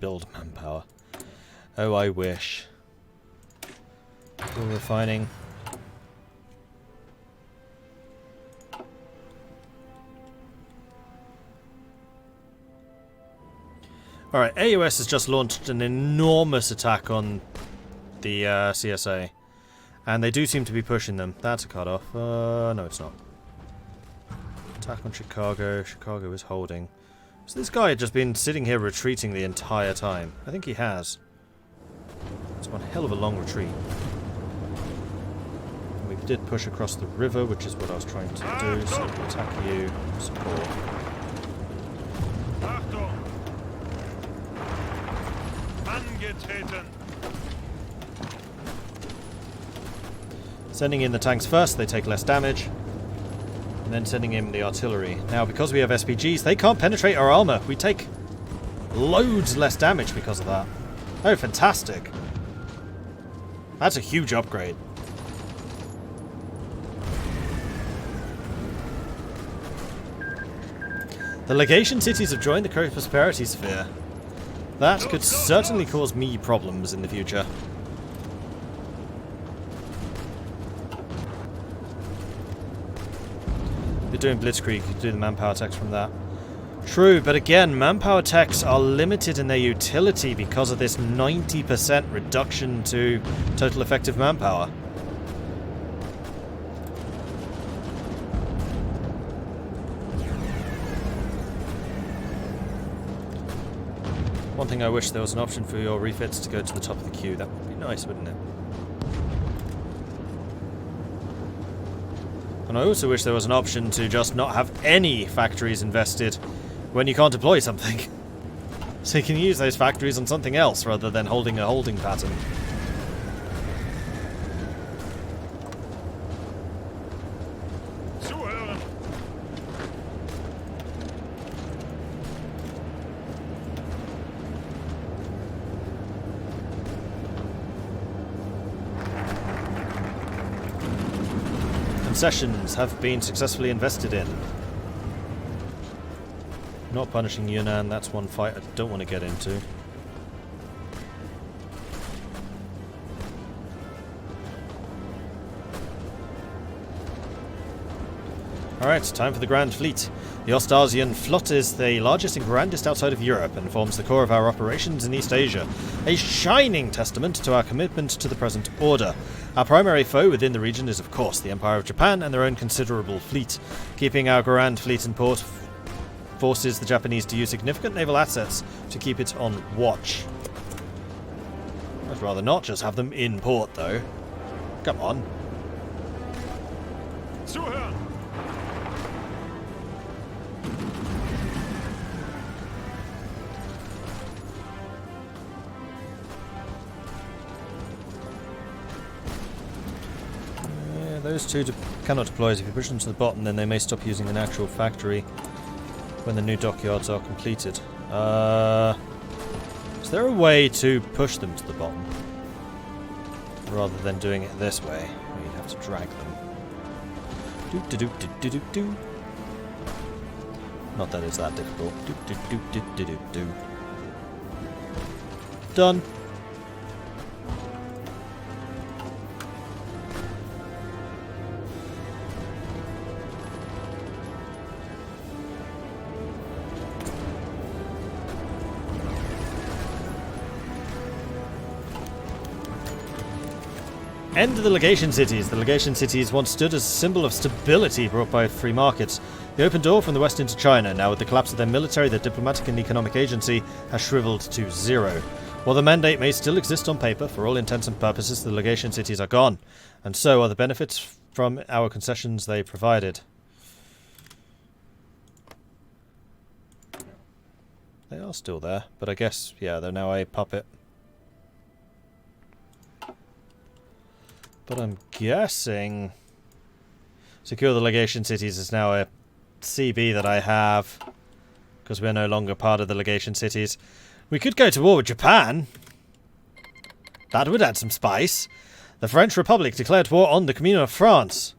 build manpower. Oh, I wish. Fuel refining. Alright, AUS has just launched an enormous attack on the CSA. And they do seem to be pushing them. That's a cut-off. No, it's not. Attack on Chicago. Chicago is holding. So this guy had just been sitting here retreating the entire time. I think he has. It's one hell of a long retreat. And we did push across the river, which is what I was trying to do. So attack you, support. Sending in the tanks first, they take less damage. And then sending in the artillery. Now, because we have SPGs, they can't penetrate our armor. We take loads less damage because of that. Oh, fantastic. That's a huge upgrade. The Legation cities have joined the prosperity sphere. That could certainly cause me problems in the future. You're doing Blitzkrieg, you do the manpower techs from that. True, but again, manpower techs are limited in their utility because of this 90% reduction to total effective manpower. One thing I wish there was an option for your refits to go to the top of the queue. That would be nice, wouldn't it? And I also wish there was an option to just not have any factories invested when you can't deploy something. So you can use those factories on something else rather than holding a holding pattern. Concessions have been successfully invested in. Not punishing Yunnan, that's one fight I don't want to get into. Alright, time for the Grand Fleet. The Ostasian Flot is the largest and grandest outside of Europe and forms the core of our operations in East Asia. A shining testament to our commitment to the present order. Our primary foe within the region is, of course, the Empire of Japan and their own considerable fleet. Keeping our Grand Fleet in port forces the Japanese to use significant naval assets to keep it on watch. I'd rather not just have them in port, though. Come on. Zuhören! Those two cannot deploy, as if you push them to the bottom, then they may stop using an actual factory when the new dockyards are completed. Is there a way to push them to the bottom? Rather than doing it this way, where you'd have to drag them. Do-do-do-do-do-do-do. Not that it's that difficult. Do-do-do-do-do-do. Done. End of the Legation cities. The Legation cities once stood as a symbol of stability brought by free markets. The open door from the west into China. Now with the collapse of their military, their diplomatic and economic agency has shriveled to zero. While the mandate may still exist on paper, for all intents and purposes, the Legation cities are gone. And so are the benefits from our concessions they provided. They are still there, but I guess, yeah, they're now a puppet. But I'm guessing secure the Legation cities is now a CB that I have, because we're no longer part of the Legation cities. We could go to war with Japan. That would add some spice. The French Republic declared war on the Commune of France.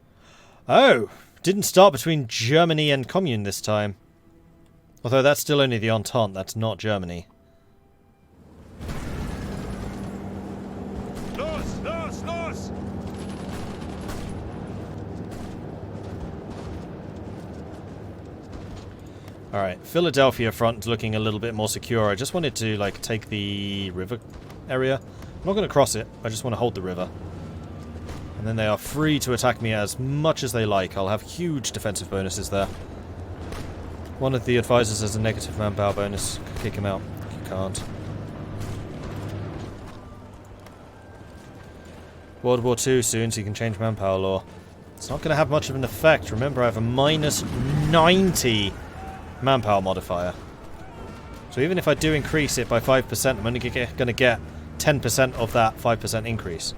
Oh, didn't start between Germany and Commune this time. Although that's still only the Entente, that's not Germany. Los, los, los! Alright, Philadelphia front looking a little bit more secure. I just wanted to, like, take the river area. I'm not going to cross it, I just want to hold the river. And then they are free to attack me as much as they like. I'll have huge defensive bonuses there. One of the advisors has a negative manpower bonus. Kick him out. You can't. World War II soon, so you can change manpower law. It's not going to have much of an effect. Remember, I have a minus 90 manpower modifier. So even if I do increase it by 5%, I'm only going to get 10% of that 5% increase.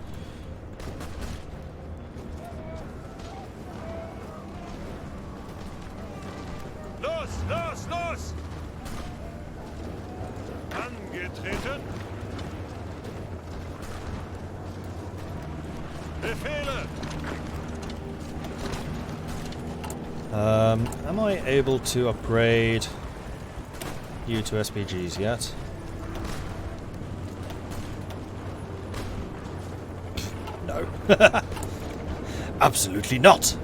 Los, los, los! Angetreten! Befehle! Am I able to upgrade you to SPGs yet? No. Absolutely not!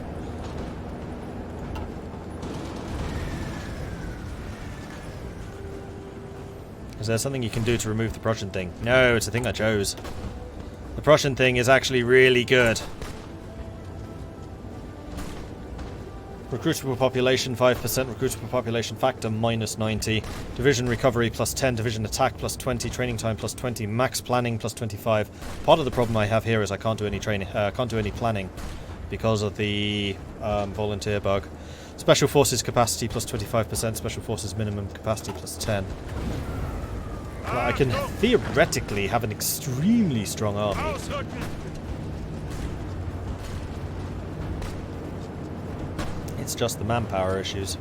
Is there something you can do to remove the Prussian thing? No, it's the thing I chose. The Prussian thing is actually really good. Recruitable population 5%, recruitable population factor minus 90, division recovery plus 10, division attack plus 20, training time plus 20, max planning plus 25. Part of the problem I have here is I can't do any training, can't do any planning because of the volunteer bug. Special forces capacity plus 25%, special forces minimum capacity plus 10. But I can theoretically have an extremely strong army. It's just the manpower issues.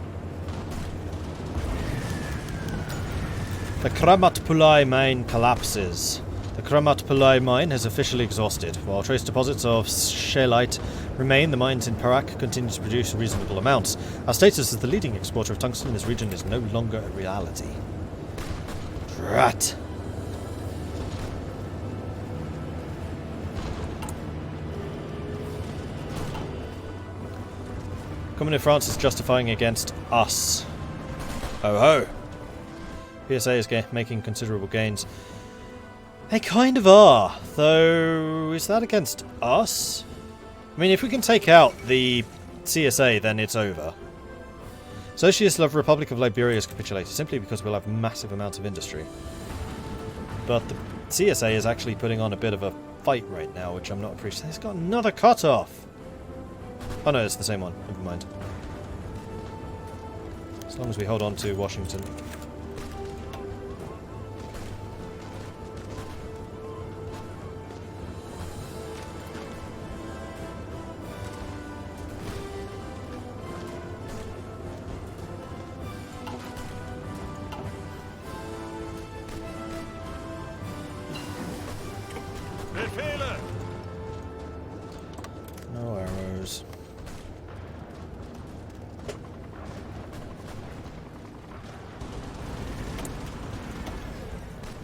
The Kramat Pulai mine collapses. The Kramat Pulai mine has officially exhausted. While trace deposits of scheelite remain, the mines in Perak continue to produce reasonable amounts. Our status as the leading exporter of tungsten in this region is no longer a reality. Drat. Coming to France is justifying against us. Ho ho! PSA is making considerable gains. They kind of are, though. Is that against us? I mean, if we can take out the CSA, then it's over. Socialist Love Republic of Liberia has capitulated simply because we'll have massive amounts of industry. But the CSA is actually putting on a bit of a fight right now, which I'm not appreciating. It's got another cut-off! Oh no, it's the same one. Never mind. As long as we hold on to Washington. No arrows.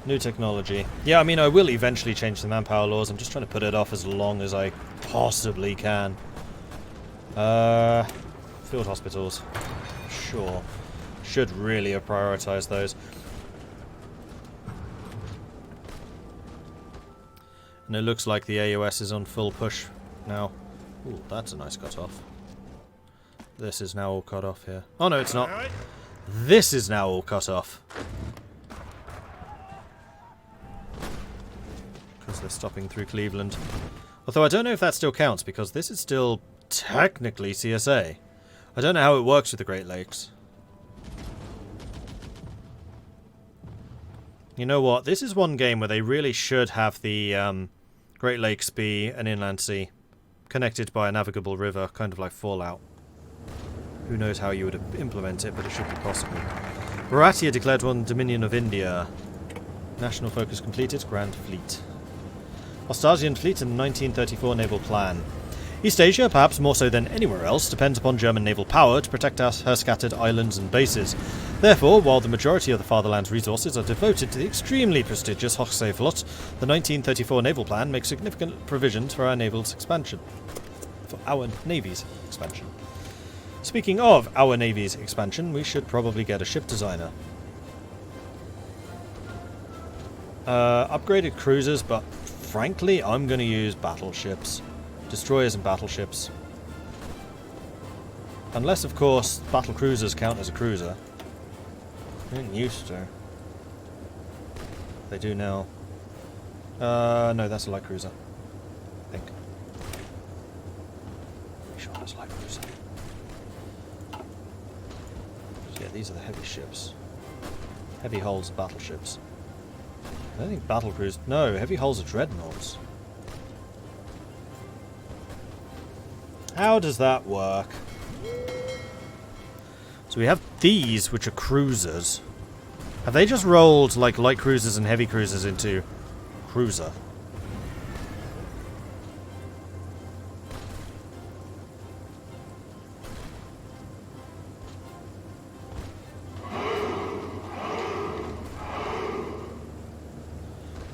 New technology. Yeah, I mean, I will eventually change the manpower laws. I'm just trying to put it off as long as I possibly can. Field hospitals. Sure. Should really have prioritized those. And it looks like the AUS is on full push now. Ooh, that's a nice cut off. This is now all cut off here. Oh no, it's not. This is now all cut off. Because they're stopping through Cleveland. Although I don't know if that still counts, because this is still technically CSA. I don't know how it works with the Great Lakes. You know what? This is one game where they really should have the Great Lakes be an inland sea, connected by a navigable river, kind of like Fallout. Who knows how you would implement it, but it should be possible. Baratia declared one Dominion of India. National focus completed. Grand Fleet. Ostasian Fleet and the 1934 Naval Plan. East Asia, perhaps more so than anywhere else, depends upon German naval power to protect her scattered islands and bases. Therefore, while the majority of the fatherland's resources are devoted to the extremely prestigious Hochseeflotte, the 1934 naval plan makes significant provisions for our navy's expansion. Speaking of our navy's expansion, we should probably get a ship designer. Upgraded cruisers, but frankly, I'm going to use battleships. Destroyers and battleships. Unless, of course, battle cruisers count as a cruiser. They didn't used to. They do now. No, that's a light cruiser. I think. Pretty sure that's a light cruiser. So yeah, these are the heavy ships. Heavy hulls are battleships. I don't think battle cruise. No, heavy hulls are dreadnoughts. How does that work? So we have these, which are cruisers. Have they just rolled like light cruisers and heavy cruisers into cruiser?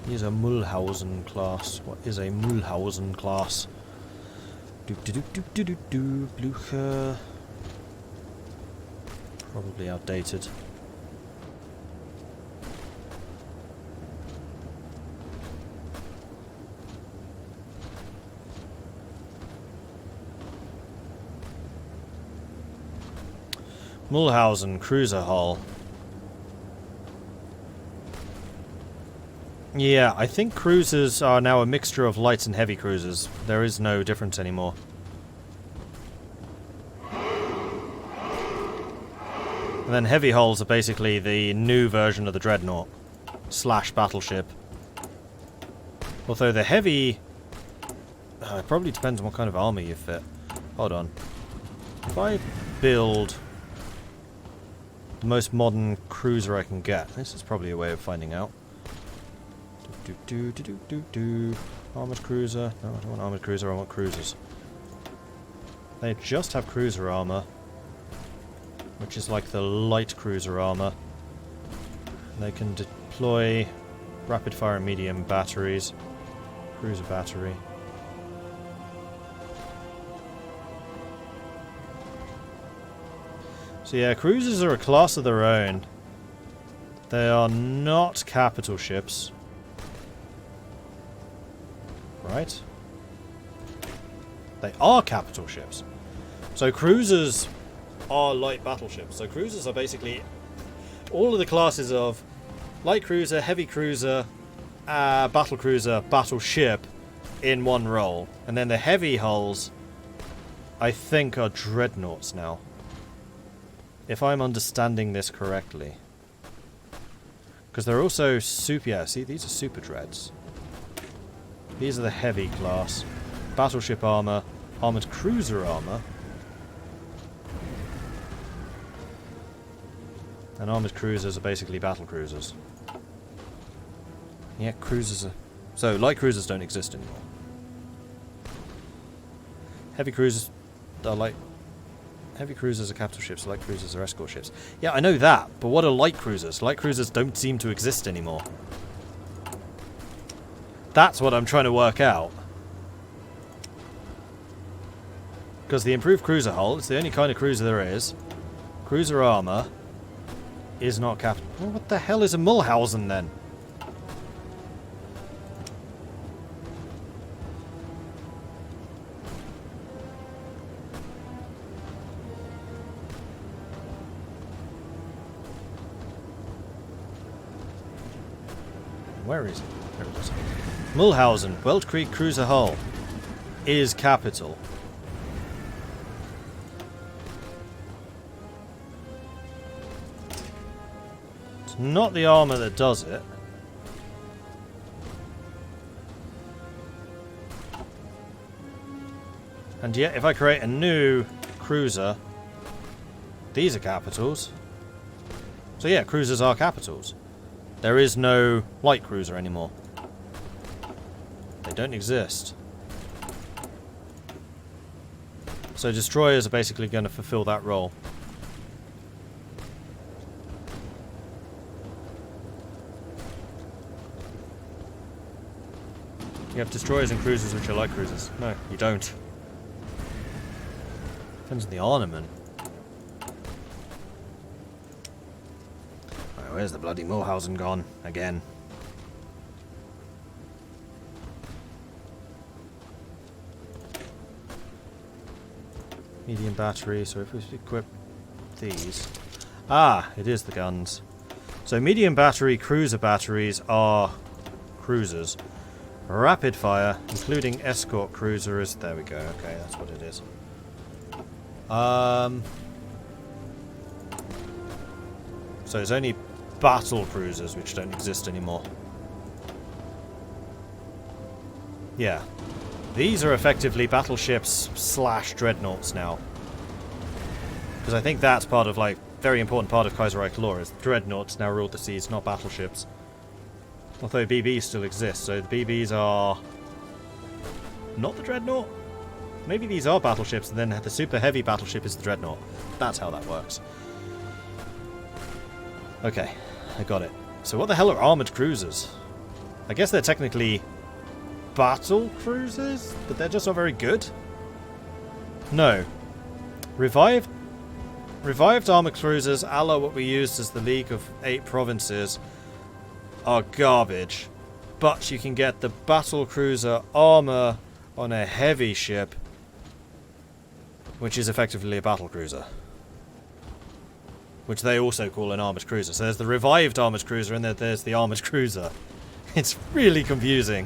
These are Mulhausen class. What is a Mulhausen class? Blücher. Probably outdated. Mulhausen cruiser hull. Yeah, I think cruisers are now a mixture of light and heavy cruisers. There is no difference anymore. And then heavy hulls are basically the new version of the dreadnought / battleship. Although the heavy... it probably depends on what kind of armor you fit. Hold on. If I build the most modern cruiser I can get, this is probably a way of finding out. Armored cruiser. No, I don't want armored cruiser, I want cruisers. They just have cruiser armor, which is like the light cruiser armor. They can deploy rapid fire and medium batteries. Cruiser battery. So yeah, cruisers are a class of their own. They are not capital ships. Right? They are capital ships. So cruisers are light battleships. So cruisers are basically all of the classes of light cruiser, heavy cruiser, battle cruiser, battleship in one role. And then the heavy hulls, I think, are dreadnoughts now. If I'm understanding this correctly. Because they're also super... Yeah, see, these are super dreads. These are the heavy class. Battleship armor, armored cruiser armor. And armored cruisers are basically battle cruisers. Yeah, cruisers are... So, light cruisers don't exist anymore. Heavy cruisers are like... Heavy cruisers are capital ships, light cruisers are escort ships. Yeah, I know that, but what are light cruisers? Light cruisers don't seem to exist anymore. That's what I'm trying to work out. Because the improved cruiser hull, it's the only kind of cruiser there is. Cruiser armor is not capital. Well, what the hell is a Mulhausen then? Where is it? There it is. Mulhausen, Weltkrieg cruiser hull, is capital. It's not the armor that does it. And yet, if I create a new cruiser, these are capitals. So yeah, cruisers are capitals. There is no light cruiser anymore. They don't exist. So destroyers are basically going to fulfill that role. You have destroyers and cruisers which are light cruisers. No, you don't. Depends on the armament. Right, where's the bloody Mulhausen gone? Again. Medium battery, so if we equip these... Ah, it is the guns. So medium battery cruiser batteries are cruisers. Rapid fire, including escort cruiser is... There we go, okay, that's what it is. So it's only battle cruisers which don't exist anymore. Yeah. These are effectively battleships / dreadnoughts now. Because I think that's part of, like, very important part of Kaiserreich lore, is dreadnoughts now rule the seas, not battleships. Although BBs still exist, so the BBs are... not the dreadnought? Maybe these are battleships, and then the super heavy battleship is the dreadnought. That's how that works. Okay, I got it. So what the hell are armoured cruisers? I guess they're technically battle cruisers, but they're just not very good? No. Revived armoured cruisers, a la what we used as the League of 8 Provinces, are garbage. But you can get the battle cruiser armour on a heavy ship, which is effectively a battle cruiser. Which they also call an armoured cruiser. So there's the revived armoured cruiser and then there's the armoured cruiser. It's really confusing.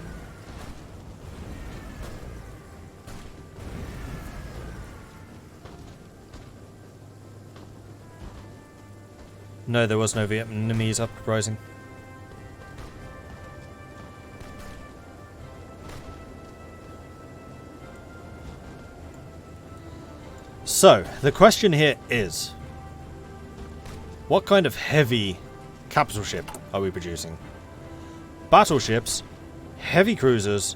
No, there was no Vietnamese uprising. So, the question here is, what kind of heavy capital ship are we producing? Battleships, heavy cruisers,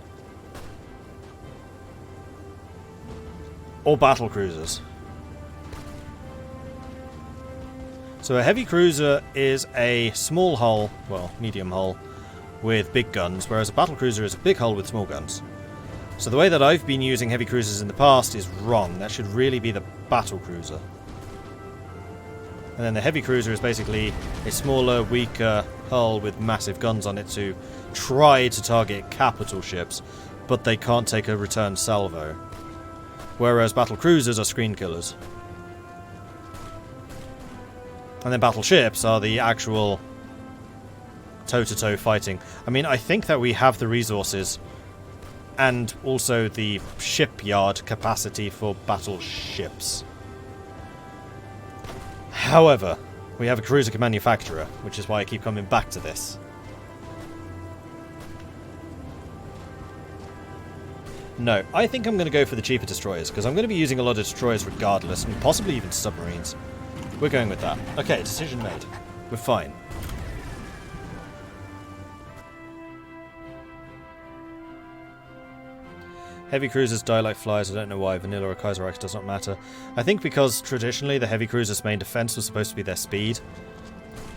or battle cruisers? So a heavy cruiser is a small hull, well, medium hull, with big guns, whereas a battle cruiser is a big hull with small guns. So the way that I've been using heavy cruisers in the past is wrong. That should really be the battle cruiser. And then the heavy cruiser is basically a smaller, weaker hull with massive guns on it to try to target capital ships, but they can't take a return salvo. Whereas battle cruisers are screen killers. And then battleships are the actual toe-to-toe fighting. I mean, I think that we have the resources and also the shipyard capacity for battleships. However, we have a cruiser manufacturer, which is why I keep coming back to this. No, I think I'm going to go for the cheaper destroyers, because I'm going to be using a lot of destroyers regardless, and possibly even submarines. We're going with that. Okay, decision made. We're fine. Heavy cruisers die like flies. I don't know why. Vanilla or Kaiserreich does not matter. I think because traditionally the heavy cruisers' main defense was supposed to be their speed.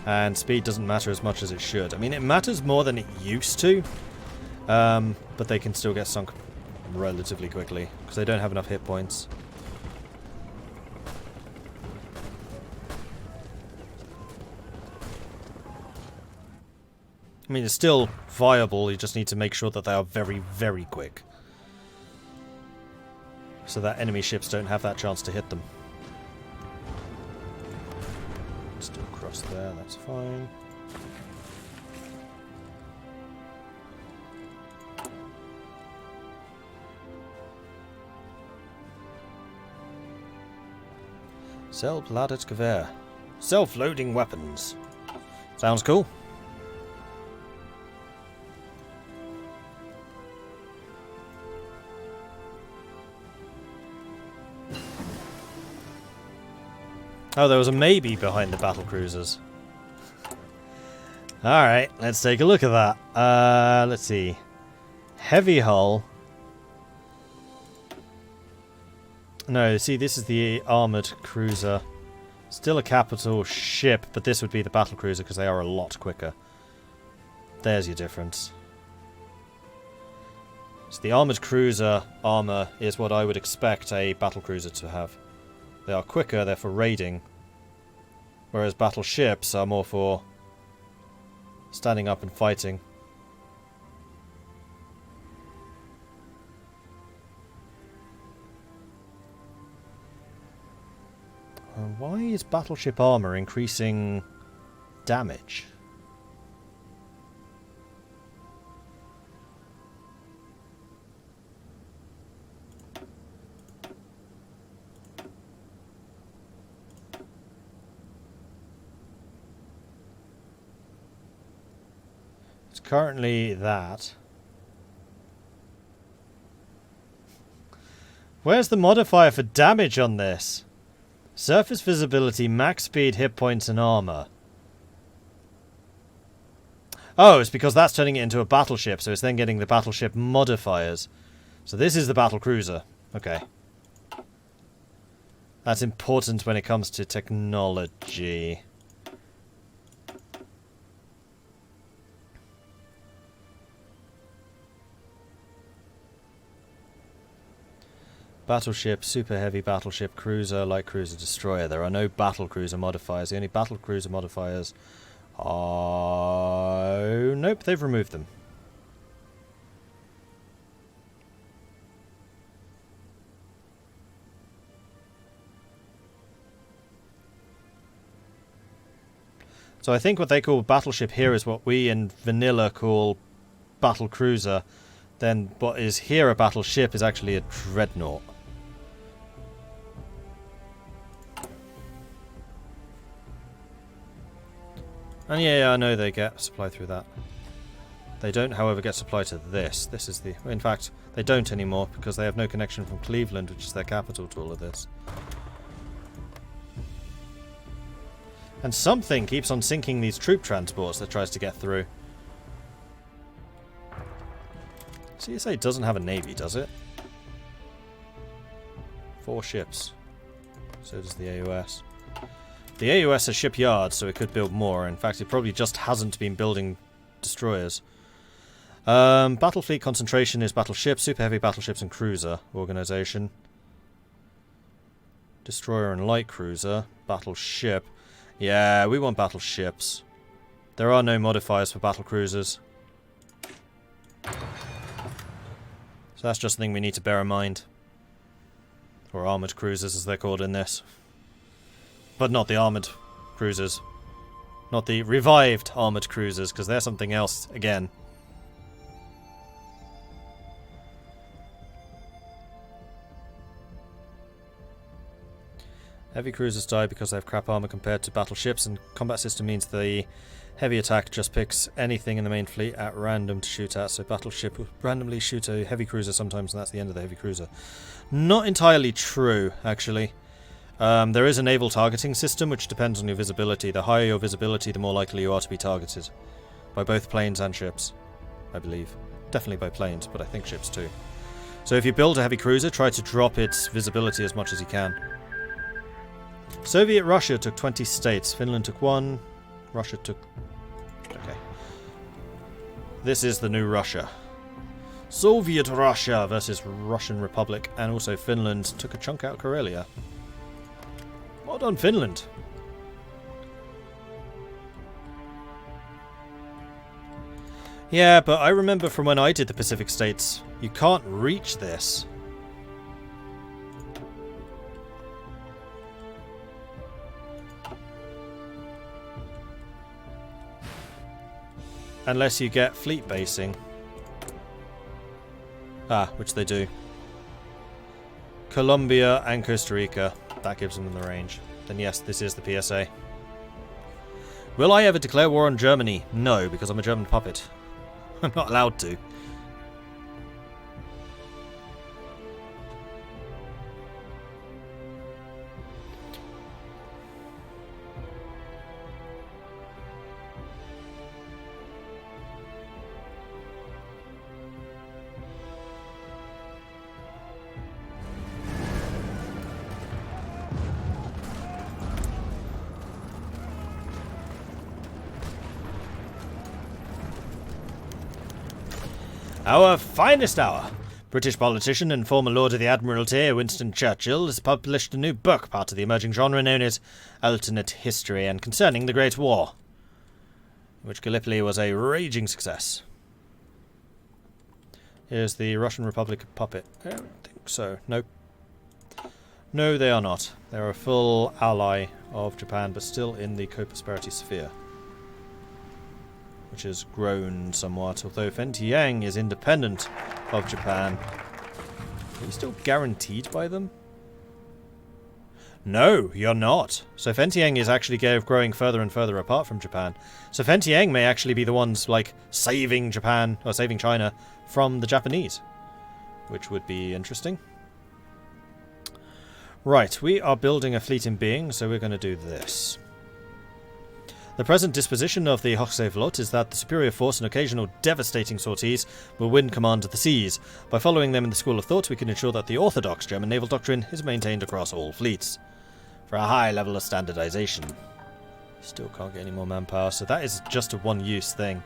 And speed doesn't matter as much as it should. I mean, it matters more than it used to. But they can still get sunk relatively quickly. Because they don't have enough hit points. I mean, it's still viable. You just need to make sure that they are very, very quick. So that enemy ships don't have that chance to hit them. Still cross there, that's fine. Selbladet Gewehr. Self-loading weapons. Sounds cool. Oh, there was a maybe behind the battle cruisers. Alright, let's take a look at that. Let's see. Heavy hull. No, see, this is the armoured cruiser. Still a capital ship, but this would be the battle cruiser because they are a lot quicker. There's your difference. So the armoured cruiser armour is what I would expect a battle cruiser to have. They are quicker, they're for raiding. Whereas battleships are more for standing up and fighting. Why is battleship armour increasing damage? It's currently that. Where's the modifier for damage on this? Surface visibility, max speed, hit points, and armor. Oh, it's because that's turning it into a battleship, so it's then getting the battleship modifiers. So this is the battle cruiser. Okay. That's important when it comes to technology. Battleship, super heavy battleship, cruiser, light cruiser, destroyer. There are no battle cruiser modifiers. The only battle cruiser modifiers are... Nope, they've removed them. So I think what they call battleship here is what we in vanilla call battle cruiser. Then what is here a battleship is actually a dreadnought. And yeah, I know they get supply through that. They don't, however, get supply to this. This is the... In fact, they don't anymore because they have no connection from Cleveland, which is their capital, to all of this. And something keeps on sinking these troop transports that tries to get through. CSA doesn't have a navy, does it? 4 ships. So does the AUS. The AUS has shipyards, so it could build more. In fact, it probably just hasn't been building destroyers. Battle fleet concentration is battleships, super heavy battleships, and cruiser organization. Destroyer and light cruiser. Battleship. Yeah, we want battleships. There are no modifiers for battle cruisers. So that's just a thing we need to bear in mind. Or armoured cruisers, as they're called in this. But not the armoured cruisers. Not the revived armoured cruisers, because they're something else again. Heavy cruisers die because they have crap armour compared to battleships, and combat system means the heavy attack just picks anything in the main fleet at random to shoot at, so battleship will randomly shoot a heavy cruiser sometimes, and that's the end of the heavy cruiser. Not entirely true, actually. There is a naval targeting system, which depends on your visibility. The higher your visibility, the more likely you are to be targeted. By both planes and ships, I believe. Definitely by planes, but I think ships too. So if you build a heavy cruiser, try to drop its visibility as much as you can. Soviet Russia took 20 states. Finland took 1. Russia took... Okay. This is the new Russia. Soviet Russia versus Russian Republic. And also Finland took a chunk out of Karelia. Well done, Finland. Yeah, but I remember from when I did the Pacific States, you can't reach this. Unless you get fleet basing. Ah, which they do. Colombia and Costa Rica. That gives them the range. Then yes, this is the PSA. Will I ever declare war on Germany? No, because I'm a German puppet. I'm not allowed to. Our finest hour! British politician and former Lord of the Admiralty Winston Churchill has published a new book, part of the emerging genre known as Alternate History and concerning the Great War, in which Gallipoli was a raging success. Here's the Russian Republic puppet. I don't think so. Nope. No, they are not. They're a full ally of Japan, but still in the co-prosperity sphere, which has grown somewhat, although Fentiang is independent of Japan. Are you still guaranteed by them? No, you're not. So Fentiang is actually growing further and further apart from Japan. So Fentiang may actually be the ones, like, saving Japan, or saving China from the Japanese, which would be interesting. Right, we are building a fleet in being, so we're going to do this. The present disposition of the Hochseeflotte is that the superior force and occasional devastating sorties will win command of the seas. By following them in the school of thought, we can ensure that the orthodox German naval doctrine is maintained across all fleets, for a high level of standardization. Still can't get any more manpower, so that is just a one-use thing.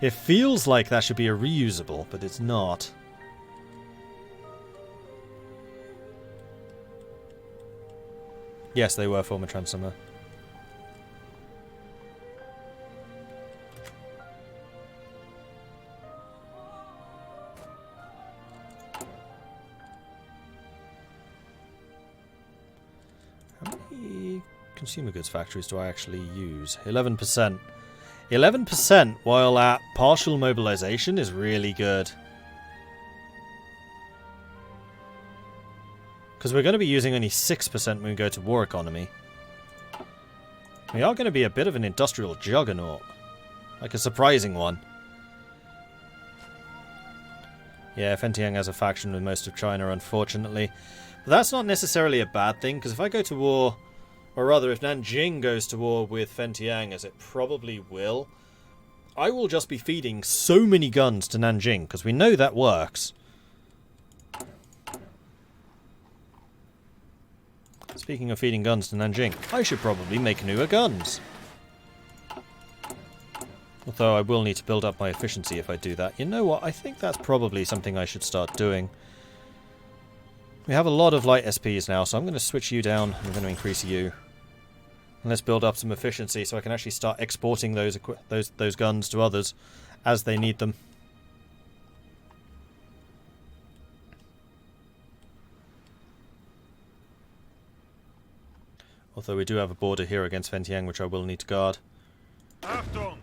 It feels like that should be a reusable, but it's not. Yes, they were former Transformer. How many consumer goods factories do I actually use? 11%. 11% while at partial mobilization is really good. Because we're going to be using only 6% when we go to war economy. We are going to be a bit of an industrial juggernaut. Like a surprising one. Yeah, Fentiang has a faction with most of China, unfortunately. But that's not necessarily a bad thing, because if I go to war, or rather if Nanjing goes to war with Fentiang, as it probably will, I will just be feeding so many guns to Nanjing, because we know that works. Speaking of feeding guns to Nanjing, I should probably make newer guns. Although I will need to build up my efficiency if I do that. You know what? I think that's probably something I should start doing. We have a lot of light SPs now, so I'm going to switch you down. I'm going to increase you. And let's build up some efficiency so I can actually start exporting those guns to others as they need them. Although we do have a border here against Fentiang, which I will need to guard. Achtung!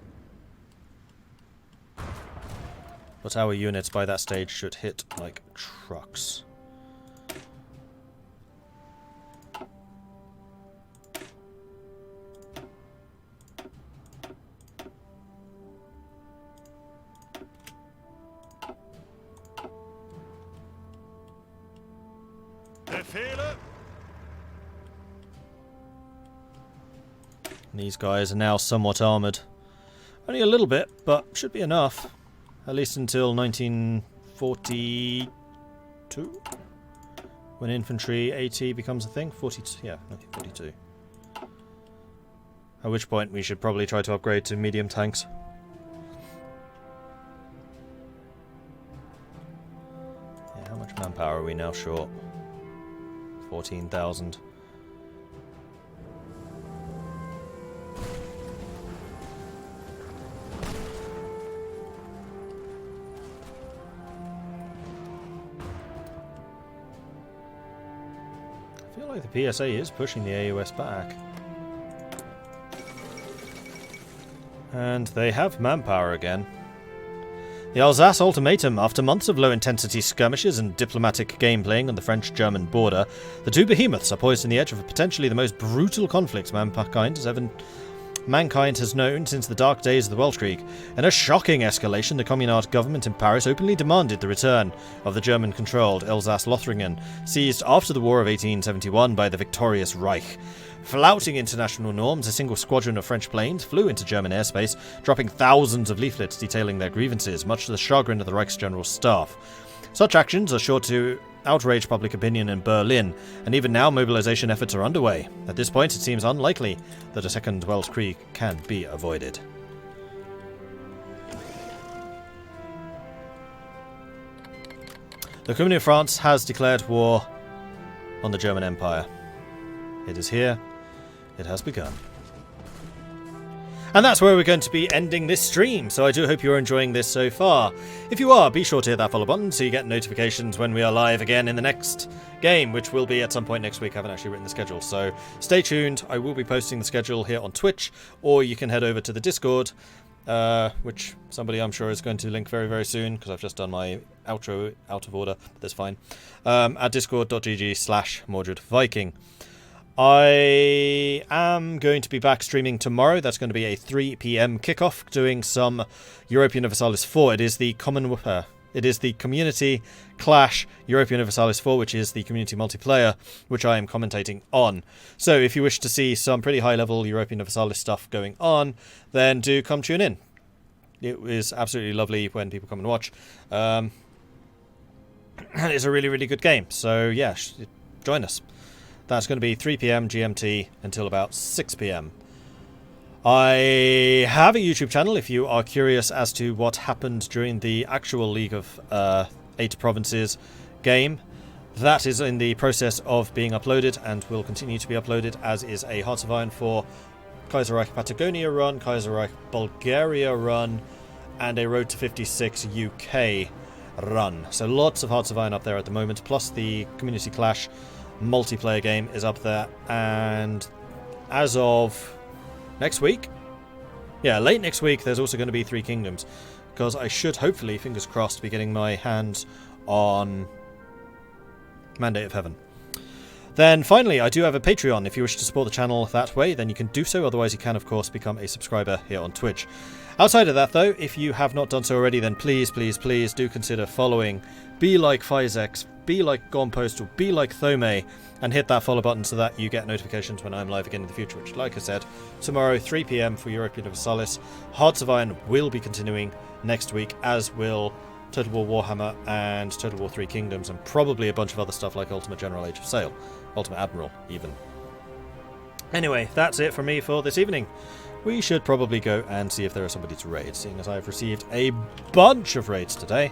But our units by that stage should hit like trucks. Befehle! These guys are now somewhat armoured. Only a little bit, but should be enough. At least until 1942? When infantry AT becomes a thing? 42, yeah, 1942. At which point we should probably try to upgrade to medium tanks. Yeah, how much manpower are we now short? 14,000. I feel like the PSA is pushing the AUS back. And they have manpower again. The Alsace Ultimatum. After months of low-intensity skirmishes and diplomatic game-playing on the French-German border, the two behemoths are poised on the edge of potentially the most brutal conflict mankind has known since the dark days of the Weltkrieg. In a shocking escalation, the Communist government in Paris openly demanded the return of the German-controlled Alsace-Lothringen, seized after the War of 1871 by the victorious Reich. Flouting international norms, a single squadron of French planes flew into German airspace, dropping thousands of leaflets detailing their grievances, much to the chagrin of the Reichsgeneral Staff. Such actions are sure to outrage public opinion in Berlin, and even now mobilization efforts are underway. At this point, it seems unlikely that a second Weltkrieg can be avoided. The Community of France has declared war on the German Empire. It is here. It has begun. And that's where we're going to be ending this stream, so I do hope you're enjoying this so far. If you are, be sure to hit that follow button so you get notifications when we are live again in the next game, which will be at some point next week. I haven't actually written the schedule, so stay tuned. I will be posting the schedule here on Twitch, or you can head over to the Discord, which somebody I'm sure is going to link very, very soon, because I've just done my outro out of order, but that's fine, at discord.gg/Mordred Viking. I am going to be back streaming tomorrow. That's going to be a 3 PM kickoff, doing some Europa Universalis 4. It is the Community Clash Europa Universalis 4, which is the community multiplayer, which I am commentating on. So if you wish to see some pretty high-level Europa Universalis stuff going on, then do come tune in. It is absolutely lovely when people come and watch. And it's a really, really good game. So yeah, join us. That's going to be 3 PM GMT until about 6 PM. I have a YouTube channel if you are curious as to what happened during the actual League of 8 Provinces game. That is in the process of being uploaded and will continue to be uploaded, as is a Hearts of Iron 4 Kaiserreich Patagonia run, Kaiserreich Bulgaria run, and a Road to 56 UK run. So lots of Hearts of Iron up there at the moment, plus the Community Clash multiplayer game is up there. And as of next week, late next week, there's also going to be 3 Kingdoms, because I should hopefully, fingers crossed, be getting my hands on Mandate of Heaven. Then finally, I do have a Patreon. If you wish to support the channel that way, then you can do so. Otherwise, you can, of course, become a subscriber here on Twitch. Outside of that, though, if you have not done so already, then please, please, please do consider following. Be like Physex, be like Gone Postal, be like Thome, and hit that follow button so that you get notifications when I'm live again in the future, which, like I said, tomorrow, 3 PM for Europa Universalis. Hearts of Iron will be continuing next week, as will Total War Warhammer and Total War 3 Kingdoms, and probably a bunch of other stuff like Ultimate General Age of Sail, Ultimate Admiral, even. Anyway, that's it from me for this evening. We should probably go and see if there is somebody to raid, seeing as I've received a bunch of raids today.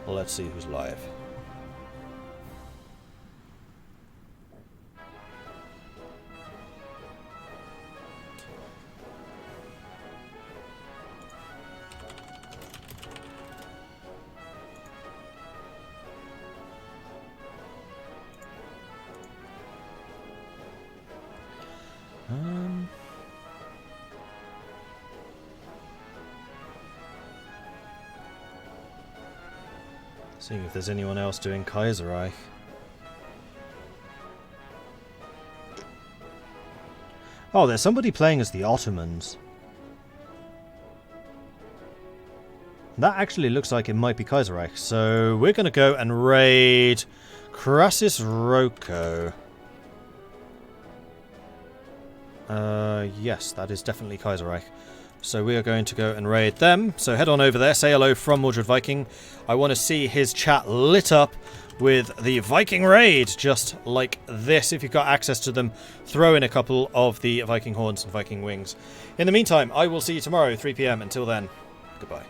Let's see who's live. Seeing if there's anyone else doing Kaiserreich. Oh, there's somebody playing as the Ottomans. That actually looks like it might be Kaiserreich. So we're going to go and raid Crassus Roko. Yes, that is definitely Kaiserreich. So we are going to go and raid them. So head on over there, say hello from Mordred Viking. I want to see his chat lit up with the Viking raid, just like this. If you've got access to them, throw in a couple of the Viking horns and Viking wings. In the meantime, I will see you tomorrow, 3 PM. Until then, goodbye.